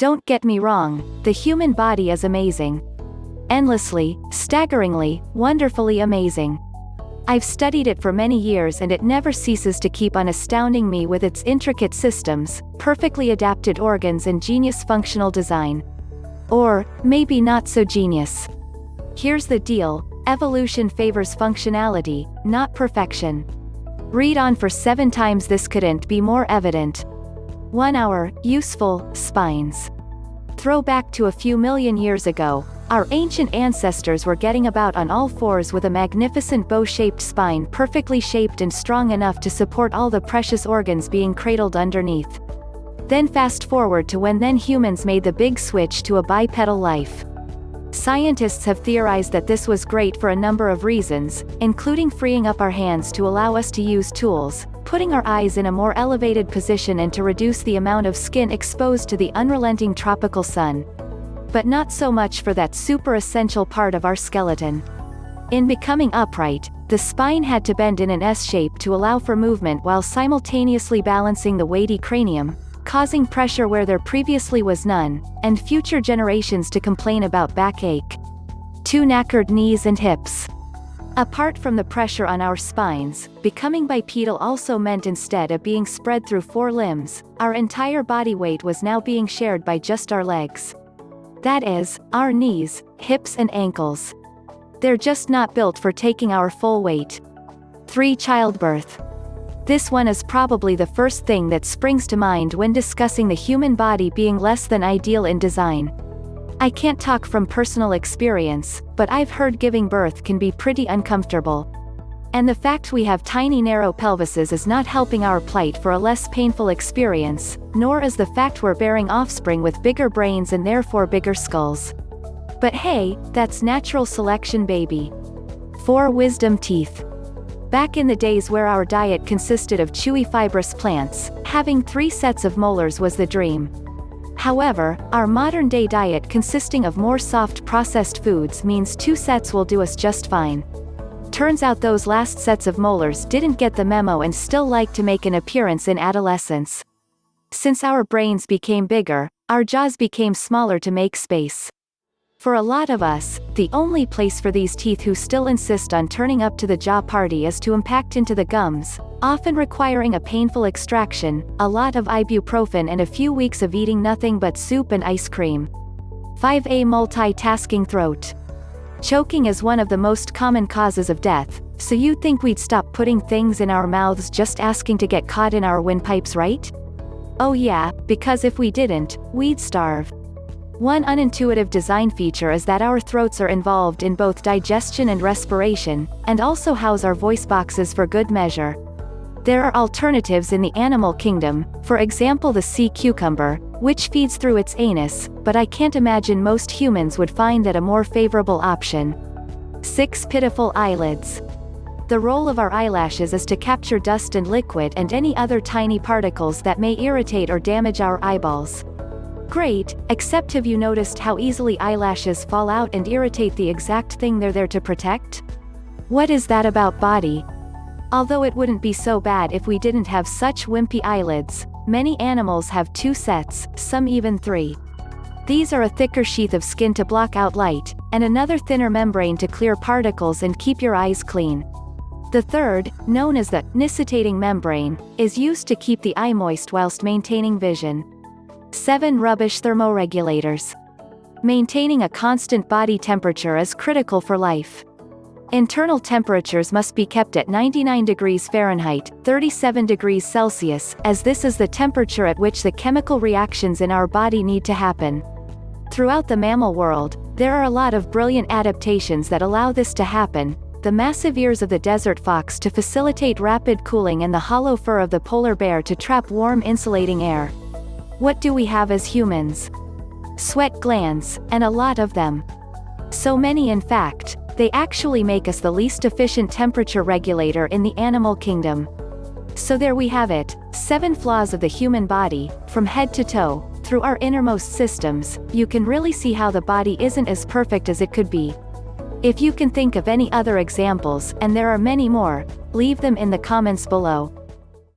Don't get me wrong, the human body is amazing. Endlessly, staggeringly, wonderfully amazing. I've studied it for many years and it never ceases to keep on astounding me with its intricate systems, perfectly adapted organs and genius functional design. Or, maybe not so genius. Here's the deal, evolution favors functionality, not perfection. Read on for 7 times. This couldn't be more evident. 1 hour, useful, spines. Throw back to a few million years ago, our ancient ancestors were getting about on all fours with a magnificent bow-shaped spine perfectly shaped and strong enough to support all the precious organs being cradled underneath. Then fast forward to when then humans made the big switch to a bipedal life. Scientists have theorized that this was great for a number of reasons, including freeing up our hands to allow us to use tools, putting our eyes in a more elevated position and to reduce the amount of skin exposed to the unrelenting tropical sun. But not so much for that super essential part of our skeleton. In becoming upright, the spine had to bend in an S shape to allow for movement while simultaneously balancing the weighty cranium, causing pressure where there previously was none, and future generations to complain about backache. 2 knackered knees and hips. Apart from the pressure on our spines, becoming bipedal also meant instead of being spread through 4 limbs, our entire body weight was now being shared by just our legs. That is, our knees, hips and ankles. They're just not built for taking our full weight. 3 childbirth. This one is probably the first thing that springs to mind when discussing the human body being less than ideal in design. I can't talk from personal experience, but I've heard giving birth can be pretty uncomfortable. And the fact we have tiny narrow pelvises is not helping our plight for a less painful experience, nor is the fact we're bearing offspring with bigger brains and therefore bigger skulls. But hey, that's natural selection, baby. 4 wisdom teeth. Back in the days where our diet consisted of chewy fibrous plants, having 3 sets of molars was the dream. However, our modern-day diet consisting of more soft processed foods means 2 sets will do us just fine. Turns out those last sets of molars didn't get the memo and still like to make an appearance in adolescence. Since our brains became bigger, our jaws became smaller to make space. For a lot of us, the only place for these teeth who still insist on turning up to the jaw party is to impact into the gums, often requiring a painful extraction, a lot of ibuprofen and a few weeks of eating nothing but soup and ice cream. 5A multitasking throat. Choking is one of the most common causes of death, so you'd think we'd stop putting things in our mouths just asking to get caught in our windpipes, right? Oh yeah, because if we didn't, we'd starve. One unintuitive design feature is that our throats are involved in both digestion and respiration, and also house our voice boxes for good measure. There are alternatives in the animal kingdom, for example the sea cucumber, which feeds through its anus, but I can't imagine most humans would find that a more favorable option. 6 pitiful eyelids. The role of our eyelashes is to capture dust and liquid and any other tiny particles that may irritate or damage our eyeballs. Great, except have you noticed how easily eyelashes fall out and irritate the exact thing they're there to protect? What is that about body? Although it wouldn't be so bad if we didn't have such wimpy eyelids, many animals have 2 sets, some even 3. These are a thicker sheath of skin to block out light, and another thinner membrane to clear particles and keep your eyes clean. The third, known as the nictitating membrane, is used to keep the eye moist whilst maintaining vision. 7 rubbish thermoregulators. Maintaining a constant body temperature is critical for life. Internal temperatures must be kept at 99 degrees Fahrenheit, 37 degrees Celsius, as this is the temperature at which the chemical reactions in our body need to happen. Throughout the mammal world, there are a lot of brilliant adaptations that allow this to happen. The massive ears of the desert fox to facilitate rapid cooling and the hollow fur of the polar bear to trap warm insulating air. What do we have as humans? Sweat glands, and a lot of them. So many in fact, they actually make us the least efficient temperature regulator in the animal kingdom. So there we have it, 7 flaws of the human body, from head to toe, through our innermost systems. You can really see how the body isn't as perfect as it could be. If you can think of any other examples, and there are many more, leave them in the comments below.